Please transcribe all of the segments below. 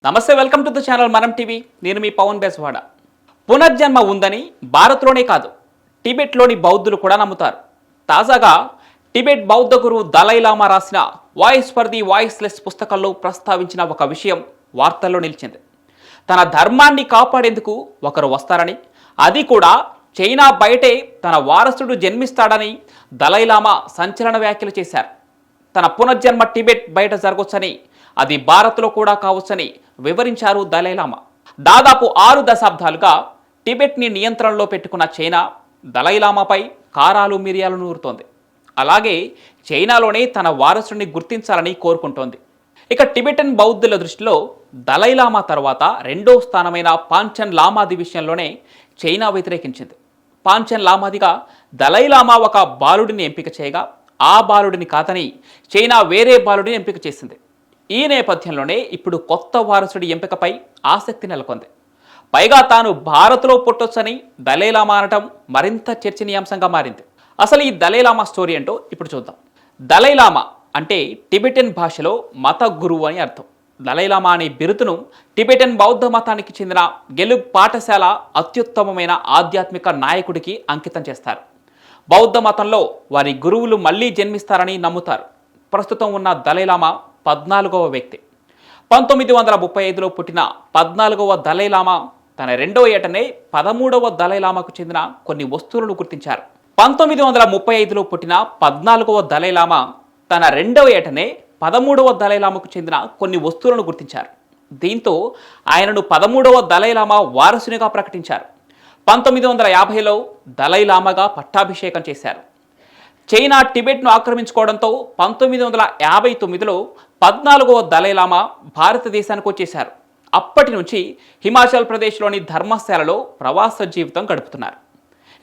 నమస్తే, welcome to the channel మనం TV. నేను మీ పవన్ బేస్వాడ. పునర్జన్మ ఉందని భారత్లోనే కాదు, టిబెట్లోని బౌద్ధులు కూడా నమ్ముతారు. తాజాగా టిబెట్ బౌద్ధ గురువు దలైలామా రాసిన వాయిస్ ఫర్ ది వాయిస్లెస్ పుస్తకంలో ప్రస్తావించిన ఒక విషయం వార్తల్లో నిలిచింది. తన ధర్మాన్ని కాపాడేందుకు ఒకరు వస్తారని, అది కూడా చైనా బయటే తన వారసుడు జన్మిస్తాడని దలైలామా సంచలన వ్యాఖ్యలు చేశారు. తన పునర్జన్మ టిబెట్ బయట జరగొచ్చని, అది భారత్లో కూడా కావచ్చని వివరించారు దలైలామా. దాదాపు 6 దశాబ్దాలుగా టిబెట్ని నియంత్రణలో పెట్టుకున్న చైనా దలైలామాపై కారాలు మిరియాలు నూరుతోంది. అలాగే చైనాలోనే తన వారసుడిని గుర్తించాలని కోరుకుంటోంది. ఇక టిబెటన్ బౌద్ధుల దృష్టిలో దలైలామా తర్వాత రెండో స్థానమైన పాంచన్ లామాది విషయంలోనే చైనా వ్యతిరేకించింది. పాంచన్ లామాదిగా దలైలామా ఒక బాలుడిని ఎంపిక చేయగా, ఆ బాలుడిని కాదని చైనా వేరే బాలుడిని ఎంపిక చేసింది. ఈ నేపథ్యంలోనే ఇప్పుడు కొత్త వారసుడి ఎంపికపై ఆసక్తి నెలకొంది. పైగా తాను భారత్లో పుట్టొచ్చని దలైలామా అనటం మరింత చర్చనీయాంశంగా మారింది. అసలు ఈ దలైలామా స్టోరీ ఏంటో ఇప్పుడు చూద్దాం. దలైలామా అంటే టిబెటన్ భాషలో మత గురువు అని అర్థం. దలైలామా అనే బిరుదును టిబెటన్ బౌద్ధ మతానికి చెందిన గెలుగ్ పాఠశాల అత్యుత్తమమైన ఆధ్యాత్మిక నాయకుడికి అంకితం చేస్తారు. బౌద్ధ మతంలో వారి గురువులు మళ్లీ జన్మిస్తారని నమ్ముతారు. ప్రస్తుతం ఉన్న దలైలామా 14వ వ్యక్తి. 1935లో పుట్టిన 14వ దలైలామా తన రెండో ఏటనే 13వ దలైలామాకు చెందిన కొన్ని వస్తువులను గుర్తించారు. 1935లో పుట్టిన 14వ దలైలామా తన రెండవ ఏటనే 13వ దలైలామాకు చెందిన కొన్ని వస్తువులను గుర్తించారు. దీంతో ఆయనను 13వ దలైలామా వారసునిగా ప్రకటించారు. 1950లో దలైలామాగా పట్టాభిషేకం చేశారు. చైనా టిబెట్ను ఆక్రమించుకోవడంతో 1959లో 14వ దలైలామా భారతదేశానికి వచ్చేశారు. అప్పటి నుంచి హిమాచల్ ప్రదేశ్లోని ధర్మశాలలో ప్రవాస జీవితం గడుపుతున్నారు.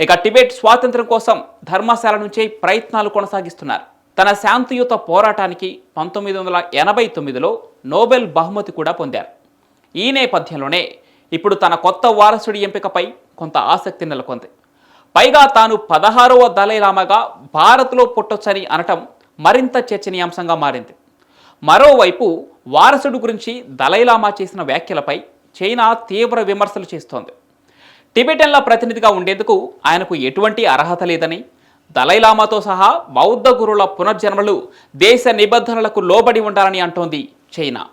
ఇక టిబెట్ స్వాతంత్ర్యం కోసం ధర్మశాల నుంచే ప్రయత్నాలు కొనసాగిస్తున్నారు. తన శాంతియుత పోరాటానికి 1989లో నోబెల్ బహుమతి కూడా పొందారు. ఈ నేపథ్యంలోనే ఇప్పుడు తన కొత్త వారసుడి ఎంపికపై కొంత ఆసక్తి నెలకొంది. పైగా తాను 16వ దలైలామాగా భారత్లో పుట్టొచ్చని అనటం మరింత చర్చనీయాంశంగా మారింది. మరోవైపు వారసుడు గురించి దలైలామా చేసిన వ్యాఖ్యలపై చైనా తీవ్ర విమర్శలు చేస్తోంది. టిబెటన్ల ప్రతినిధిగా ఉండేందుకు ఆయనకు ఎటువంటి అర్హత లేదని, దలైలామాతో సహా బౌద్ధ గురువుల పునర్జన్మలు దేశ నిబంధనలకు లోబడి ఉండాలని అంటోంది చైనా.